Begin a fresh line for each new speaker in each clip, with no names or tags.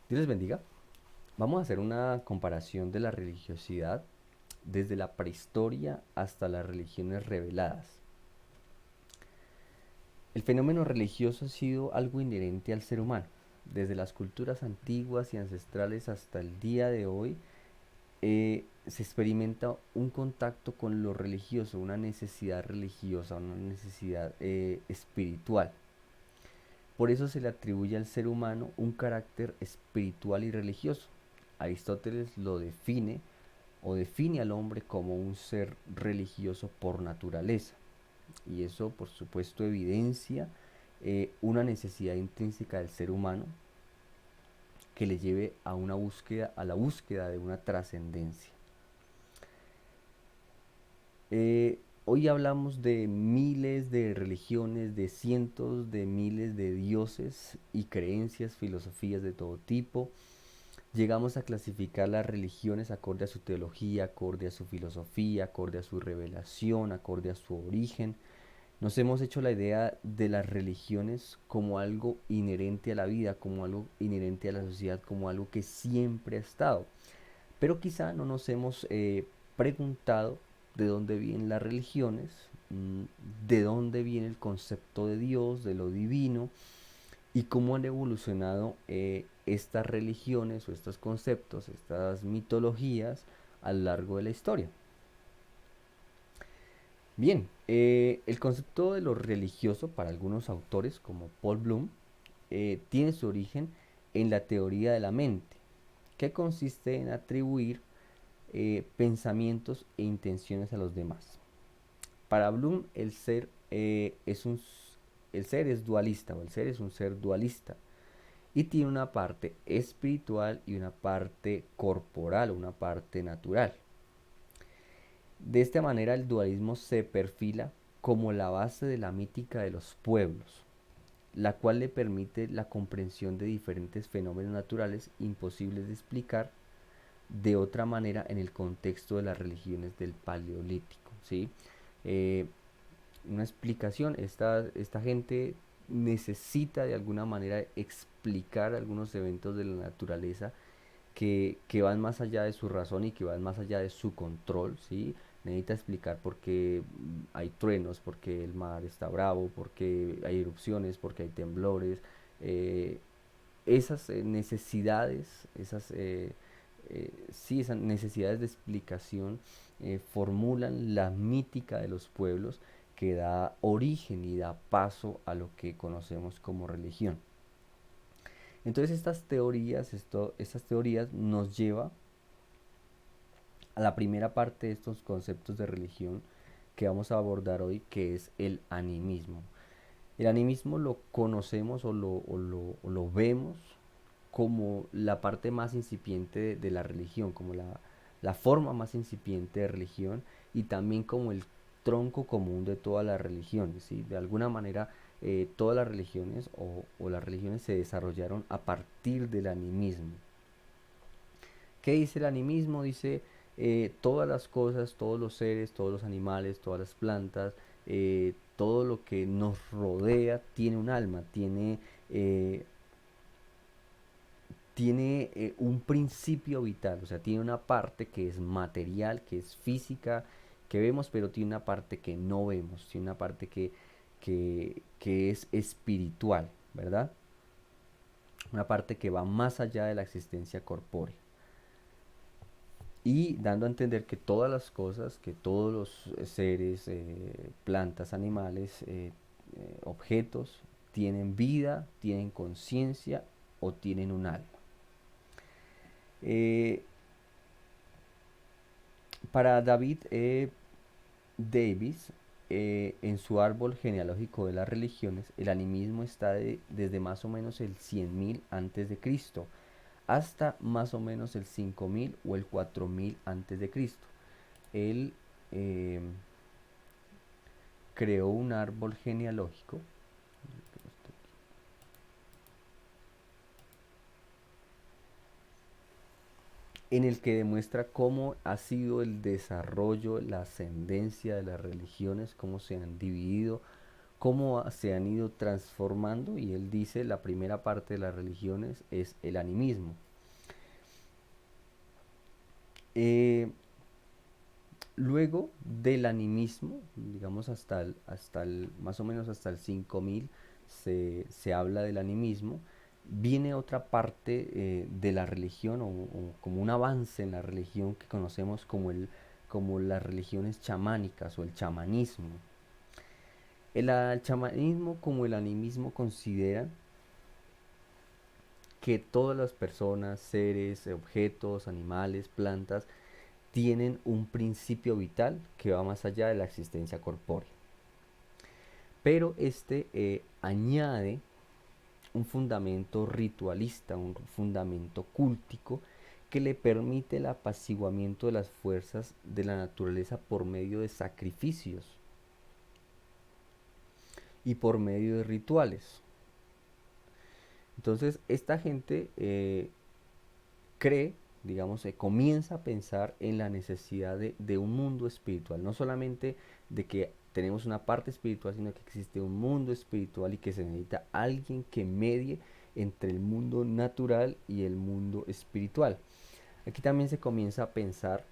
Dios les bendiga. Vamos a hacer una comparación de la religiosidad desde la prehistoria hasta las religiones reveladas. El fenómeno religioso ha sido algo inherente al ser humano. Desde las culturas antiguas y ancestrales hasta el día de hoy, se experimenta un contacto con lo religioso, una necesidad religiosa, una necesidad espiritual. Por eso se le atribuye al ser humano un carácter espiritual y religioso. Aristóteles lo define o define al hombre como un ser religioso por naturaleza. Y eso, por supuesto, evidencia una necesidad intrínseca del ser humano que le lleve a una búsqueda, a la búsqueda de una trascendencia. Hoy hablamos de miles de religiones, de cientos de miles de dioses y creencias, filosofías de todo tipo. Llegamos a clasificar las religiones acorde a su teología, acorde a su filosofía, acorde a su revelación, acorde a su origen. Nos hemos hecho la idea de las religiones como algo inherente a la vida, como algo inherente a la sociedad, como algo que siempre ha estado. Pero quizá no nos hemos preguntado de dónde vienen las religiones, de dónde viene el concepto de Dios, de lo divino, y cómo han evolucionado estas religiones o estos conceptos, estas mitologías a lo largo de la historia. Bien, el concepto de lo religioso para algunos autores como Paul Bloom tiene su origen en la teoría de la mente, que consiste en atribuir pensamientos e intenciones a los demás. Para Bloom el ser es dualista, o el ser es un ser dualista, y tiene una parte espiritual y una parte corporal, una parte natural. De esta manera el dualismo se perfila como la base de la mítica de los pueblos, la cual le permite la comprensión de diferentes fenómenos naturales imposibles de explicar de otra manera en el contexto de las religiones del Paleolítico, ¿sí? Eh, una explicación, esta gente necesita de alguna manera explicar algunos eventos de la naturaleza que van más allá de su razón y que van más allá de su control, ¿sí? Necesita explicar por qué hay truenos, por qué el mar está bravo, por qué hay erupciones, por qué hay temblores. eh, Esas necesidades, sí, esas necesidades de explicación formulan la mítica de los pueblos que da origen y da paso a lo que conocemos como religión. Entonces estas teorías nos lleva a la primera parte de estos conceptos de religión que vamos a abordar hoy, que es el animismo. El animismo lo conocemos o lo vemos como la parte más incipiente de la religión, como la forma más incipiente de religión y también como el tronco común de todas las religiones, ¿sí? De alguna manera todas las religiones o las religiones se desarrollaron a partir del animismo. ¿Qué dice el animismo? Dice todas las cosas, todos los seres, todos los animales, todas las plantas, todo lo que nos rodea tiene un alma, eh, tiene un principio vital, o sea, tiene una parte que es material, que es física, que vemos, pero tiene una parte que no vemos, tiene una parte que es espiritual, ¿verdad? Una parte que va más allá de la existencia corpórea. Y dando a entender que todas las cosas, que todos los seres, plantas, animales, objetos, tienen vida, tienen conciencia o tienen un alma. Eh, para David Davis, en su árbol genealógico de las religiones, el animismo está desde más o menos el 100.000 antes de Cristo hasta más o menos el 5.000 o el 4.000 antes de Cristo. Él eh, creó un árbol genealógico en el que demuestra cómo ha sido el desarrollo, la ascendencia de las religiones, cómo se han dividido, cómo se han ido transformando, y él dice la primera parte de las religiones es el animismo. Eh, Luego del animismo, digamos más o menos hasta el 5000 se habla del animismo, viene otra parte de la religión o como un avance en la religión que conocemos como las religiones chamánicas o el chamanismo. El chamanismo como el animismo consideran que todas las personas, seres, objetos, animales, plantas, tienen un principio vital que va más allá de la existencia corpórea. Pero este añade un fundamento ritualista, un fundamento cúltico que le permite el apaciguamiento de las fuerzas de la naturaleza por medio de sacrificios y por medio de rituales. Entonces, esta gente cree, digamos, comienza a pensar en la necesidad de un mundo espiritual, no solamente de que tenemos una parte espiritual, sino que existe un mundo espiritual y que se necesita alguien que medie entre el mundo natural y el mundo espiritual. Aquí también se comienza a pensar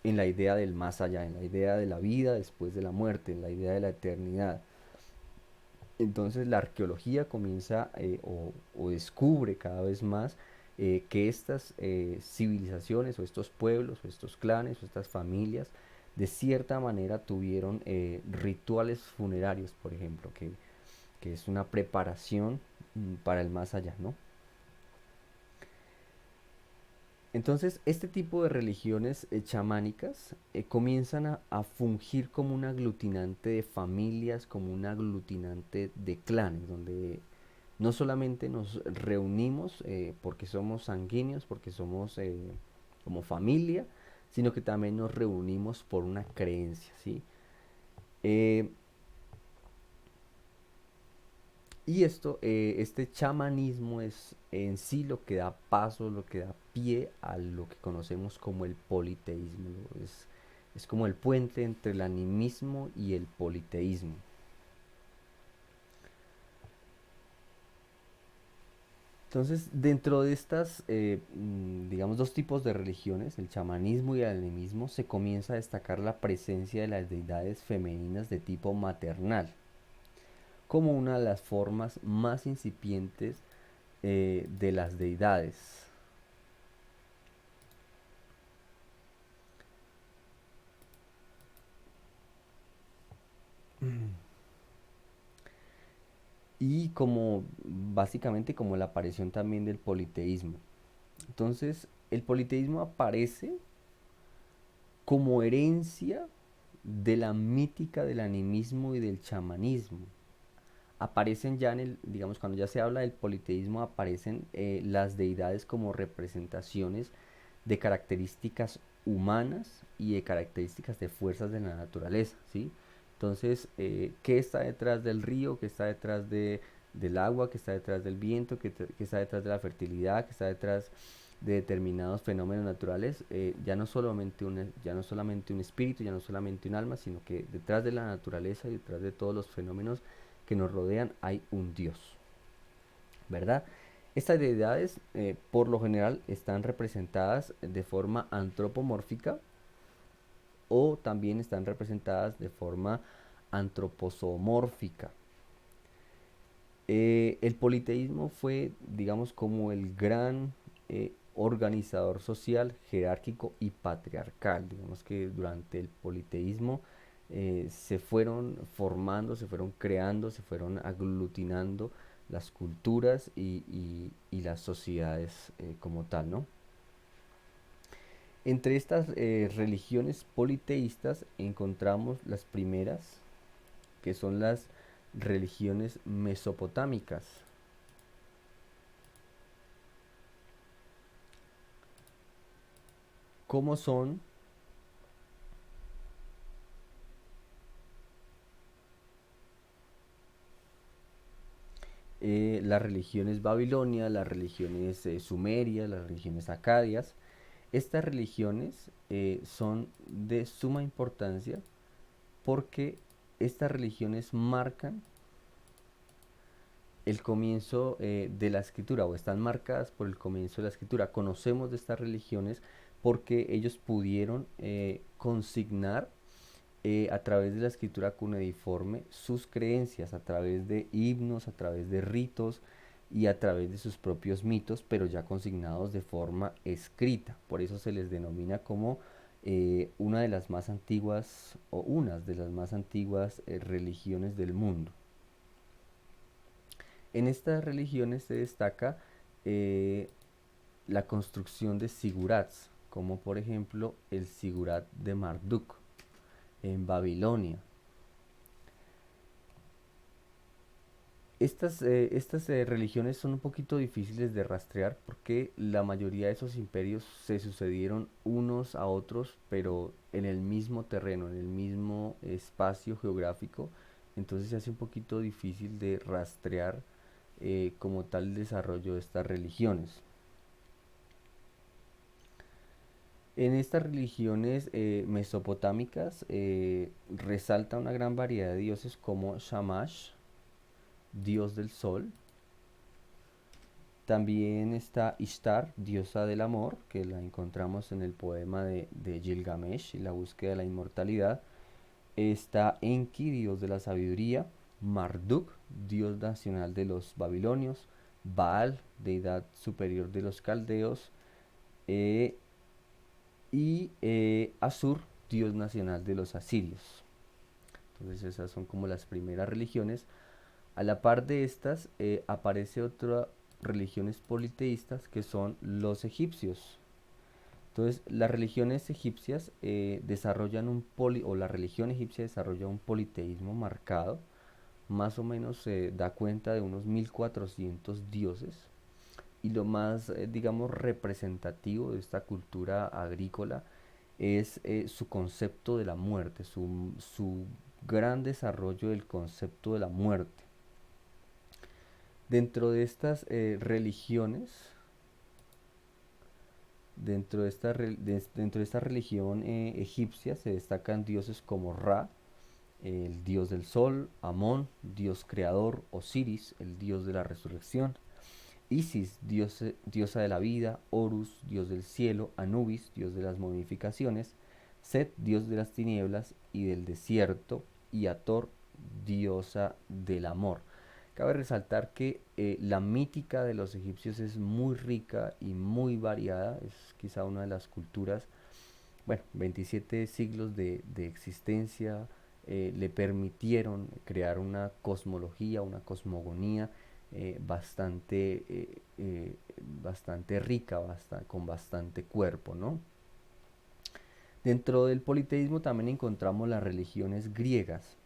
en la idea del más allá, en la idea de la vida después de la muerte, en la idea de la eternidad. Entonces la arqueología comienza o descubre cada vez más que estas civilizaciones o estos pueblos o estos clanes o estas familias de cierta manera tuvieron rituales funerarios, por ejemplo, que es una preparación para el más allá, ¿no? Entonces, este tipo de religiones chamánicas comienzan a fungir como un aglutinante de familias, como un aglutinante de clanes, donde no solamente nos reunimos porque somos sanguíneos, porque somos como familia, sino que también nos reunimos por una creencia, ¿sí? Eh, y este chamanismo es en sí lo que da paso, lo que da pie a lo que conocemos como el politeísmo. Es como el puente entre el animismo y el politeísmo. Entonces, dentro de estas, digamos, dos tipos de religiones, el chamanismo y el animismo, se comienza a destacar la presencia de las deidades femeninas de tipo maternal, como una de las formas más incipientes de las deidades. Y como básicamente como la aparición también del politeísmo. Entonces, el politeísmo aparece como herencia de la mítica del animismo y del chamanismo. Aparecen ya digamos, cuando ya se habla del politeísmo, aparecen las deidades como representaciones de características humanas y de características de fuerzas de la naturaleza, ¿sí? Entonces, ¿qué está detrás del río? ¿Qué está detrás del agua? ¿Qué está detrás del viento? ¿Qué está detrás de la fertilidad? ¿Qué está detrás de determinados fenómenos naturales? Ya no solamente un espíritu, ya no solamente un alma, sino que detrás de la naturaleza y detrás de todos los fenómenos que nos rodean hay un Dios, ¿verdad? Estas deidades por lo general están representadas de forma antropomórfica o también están representadas de forma antroposomórfica. El politeísmo fue, digamos, como el gran organizador social, jerárquico y patriarcal. Digamos que durante el politeísmo se fueron formando, se fueron creando, se fueron aglutinando las culturas y las sociedades como tal, ¿no? Entre estas religiones politeístas encontramos las primeras, que son las religiones mesopotámicas. ¿Cómo son las religiones babilonias, las religiones sumerias, las religiones acadias? Estas religiones son de suma importancia porque estas religiones marcan el comienzo de la escritura, o están marcadas por el comienzo de la escritura. Conocemos de estas religiones porque ellos pudieron consignar a través de la escritura cuneiforme sus creencias, a través de himnos, a través de ritos y a través de sus propios mitos, pero ya consignados de forma escrita. Por eso se les denomina como una de las más antiguas, o unas de las más antiguas religiones del mundo. En estas religiones se destaca eh, la construcción de sigurats, como por ejemplo el sigurat de Marduk en Babilonia. Estas religiones son un poquito difíciles de rastrear porque la mayoría de esos imperios se sucedieron unos a otros, pero en el mismo terreno, en el mismo espacio geográfico. Entonces se hace un poquito difícil de rastrear como tal el desarrollo de estas religiones. En estas religiones mesopotámicas resalta una gran variedad de dioses como Shamash, dios del sol. También está Ishtar, diosa del amor, que la encontramos en el poema de Gilgamesh y la búsqueda de la inmortalidad. Está Enki, dios de la sabiduría. Marduk, dios nacional de los babilonios. Baal, deidad superior de los caldeos. eh, y Asur, dios nacional de los asirios. Entonces esas son como las primeras religiones. A la par de estas aparece otra religiones politeístas que son los egipcios. Entonces las religiones egipcias desarrollan o la religión egipcia desarrolla un politeísmo marcado. Más o menos se da cuenta de unos 1400 dioses. Y lo más, digamos, representativo de esta cultura agrícola es su concepto de la muerte, su gran desarrollo del concepto de la muerte. Dentro de estas religiones, dentro de esta religión egipcia se destacan dioses como Ra, el dios del sol; Amón, dios creador; Osiris, el dios de la resurrección; Isis, diosa de la vida; Horus, dios del cielo; Anubis, dios de las momificaciones; Set, dios de las tinieblas y del desierto; y Ator, diosa del amor. Cabe resaltar que la mítica de los egipcios es muy rica y muy variada, es quizá una de las culturas, bueno, 27 siglos de existencia le permitieron crear una cosmología, una cosmogonía bastante rica, con bastante cuerpo, ¿no? Dentro del politeísmo también encontramos las religiones griegas.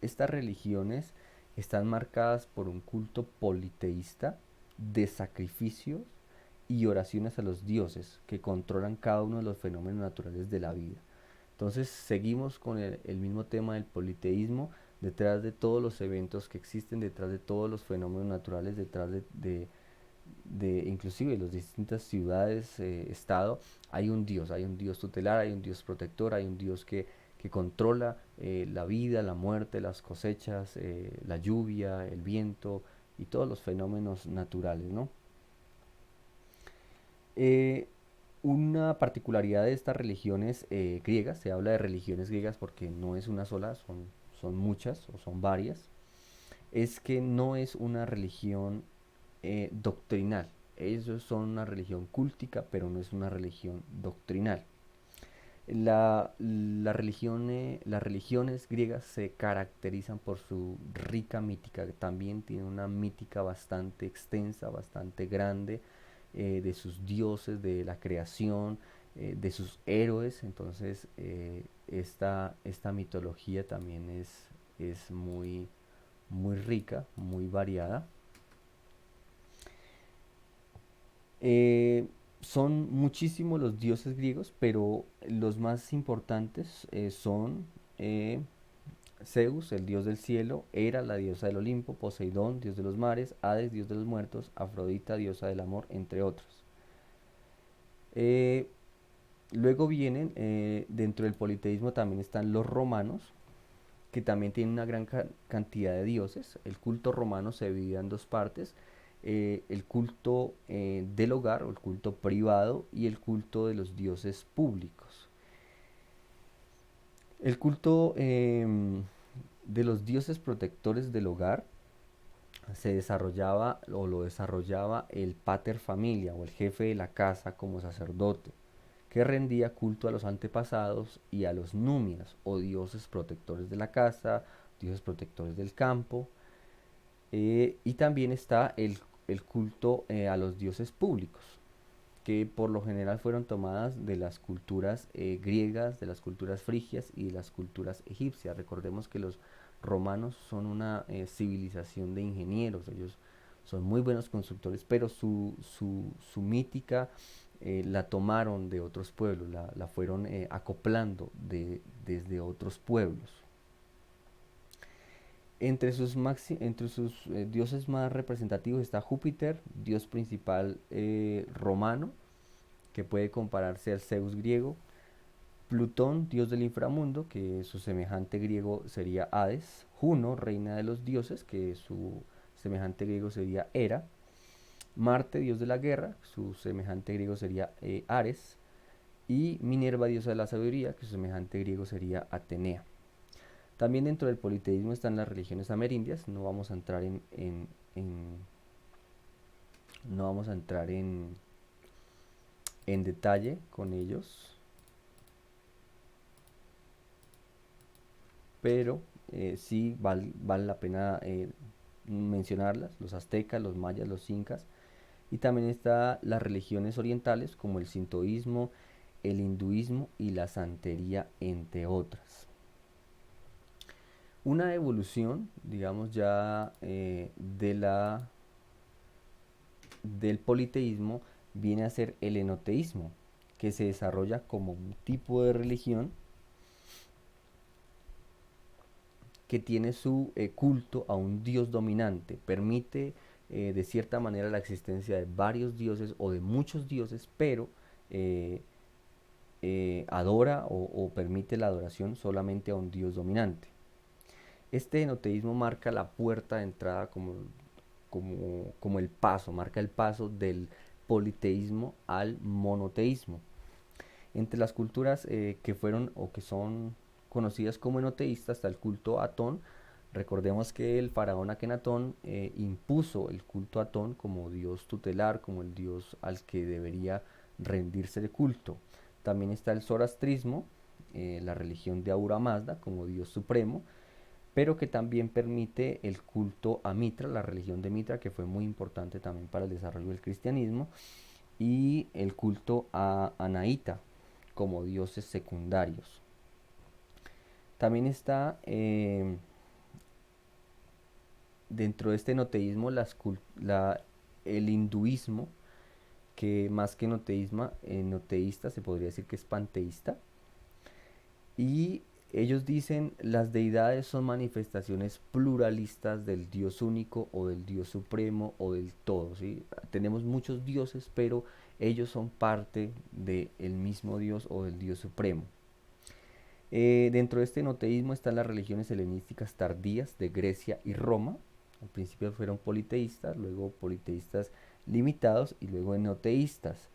Estas religiones están marcadas por un culto politeísta de sacrificios y oraciones a los dioses que controlan cada uno de los fenómenos naturales de la vida. Entonces seguimos con el mismo tema del politeísmo, detrás de todos los eventos que existen, detrás de todos los fenómenos naturales, detrás de inclusive de las distintas ciudades, estado, hay un dios tutelar, hay un dios protector, hay un dios que controla la vida, la muerte, las cosechas, la lluvia, el viento y todos los fenómenos naturales, ¿no? Eh, una particularidad de estas religiones griegas, se habla de religiones griegas porque no es una sola, son muchas o son varias, es que no es una religión doctrinal. Ellos son una religión cúltica, pero no es una religión doctrinal. Las religiones griegas se caracterizan por su rica mítica, que también tiene una mítica bastante extensa, bastante grande, de sus dioses, de la creación, de sus héroes. Entonces, esta mitología también es muy rica, muy variada. Eh, Son muchísimos los dioses griegos, pero los más importantes son eh, Zeus, el dios del cielo; Hera, la diosa del Olimpo; Poseidón, dios de los mares; Hades, dios de los muertos; Afrodita, diosa del amor, entre otros. Eh, Luego vienen, dentro del politeísmo también están los romanos, que también tiene una gran cantidad de dioses. El culto romano se dividía en dos partes: el culto del hogar o el culto privado y el culto de los dioses públicos. El culto de los dioses protectores del hogar se desarrollaba o lo desarrollaba el pater familia o el jefe de la casa como sacerdote, que rendía culto a los antepasados y a los númidas o dioses protectores de la casa, dioses protectores del campo. Y también está el culto a los dioses públicos, que por lo general fueron tomadas de las culturas griegas, de las culturas frigias y de las culturas egipcias. Recordemos que los romanos son una civilización de ingenieros. Ellos son muy buenos constructores, pero su mítica la tomaron de otros pueblos, la fueron acoplando desde otros pueblos. Entre sus dioses más representativos está Júpiter, dios principal romano, que puede compararse al Zeus griego; Plutón, dios del inframundo, que su semejante griego sería Hades; Juno, reina de los dioses, que su semejante griego sería Hera; Marte, dios de la guerra, su semejante griego sería Ares; y Minerva, diosa de la sabiduría, que su semejante griego sería Atenea. También dentro del politeísmo están las religiones amerindias. No vamos a entrar no vamos a entrar en detalle con ellos, pero sí vale la pena mencionarlas: los aztecas, los mayas, los incas. Y también está las religiones orientales como el sintoísmo, el hinduismo y la santería, entre otras. Una evolución, digamos, ya del politeísmo viene a ser el enoteísmo, que se desarrolla como un tipo de religión que tiene su culto a un dios dominante. Permite de cierta manera la existencia de varios dioses o de muchos dioses, pero eh, adora o permite la adoración solamente a un dios dominante. Este enoteísmo marca la puerta de entrada como el paso, marca el paso del politeísmo al monoteísmo. Entre las culturas que fueron o que son conocidas como enoteístas está el culto a Atón. Recordemos que el faraón Akenatón impuso el culto a Atón como dios tutelar, como el dios al que debería rendirse el culto. También está el zoroastrismo, la religión de Ahura Mazda como dios supremo, pero que también permite el culto a Mitra, la religión de Mitra, que fue muy importante también para el desarrollo del cristianismo, y el culto a Anaíta como dioses secundarios. También está dentro de este enoteísmo el hinduismo, que más que enoteísta se podría decir que es panteísta. Y ellos dicen: las deidades son manifestaciones pluralistas del Dios único o del Dios supremo o del todo, ¿sí? Tenemos muchos dioses, pero ellos son parte del mismo Dios o del Dios supremo. Dentro de este enoteísmo están las religiones helenísticas tardías de Grecia y Roma. Al principio fueron politeístas, luego politeístas limitados y luego enoteístas.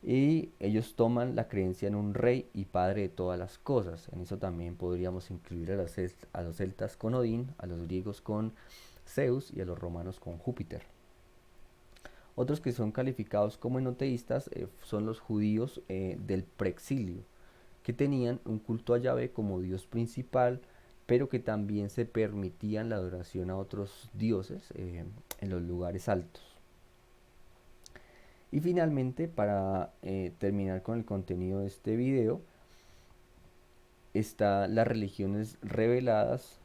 Y ellos toman la creencia en un rey y padre de todas las cosas. En eso también podríamos incluir a los celtas con Odín, a los griegos con Zeus y a los romanos con Júpiter. Otros que son calificados como enoteístas son los judíos del preexilio, que tenían un culto a Yahvé como dios principal, pero que también se permitían la adoración a otros dioses en los lugares altos. Y finalmente, para terminar con el contenido de este video, está las religiones reveladas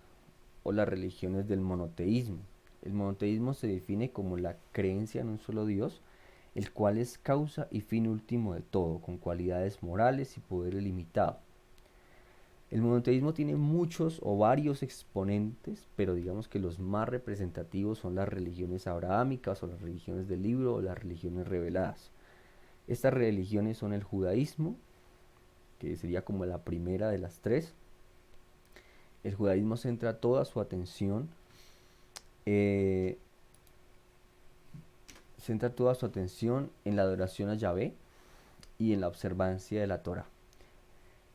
o las religiones del monoteísmo. El monoteísmo se define como la creencia en un solo Dios, el cual es causa y fin último de todo, con cualidades morales y poder ilimitado. El monoteísmo tiene muchos o varios exponentes, pero digamos que los más representativos son las religiones abrahámicas o las religiones del libro o las religiones reveladas. Estas religiones son el judaísmo, que sería como la primera de las tres, el judaísmo centra toda su atención, eh, en la adoración a Yahvé y en la observancia de la Torah.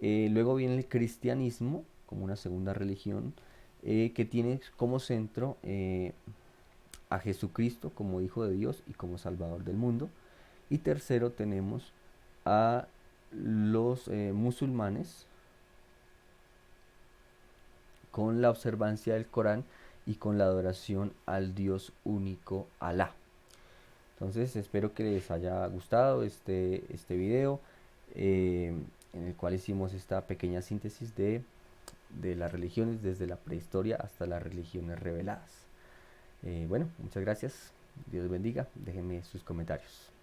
Luego viene el cristianismo como una segunda religión que tiene como centro a Jesucristo como Hijo de Dios y como Salvador del mundo. Y tercero tenemos a los musulmanes con la observancia del Corán y con la adoración al Dios único Alá. Entonces espero que les haya gustado este video en el cual hicimos esta pequeña síntesis de las religiones desde la prehistoria hasta las religiones reveladas. Bueno, muchas gracias. Dios bendiga. Déjenme sus comentarios.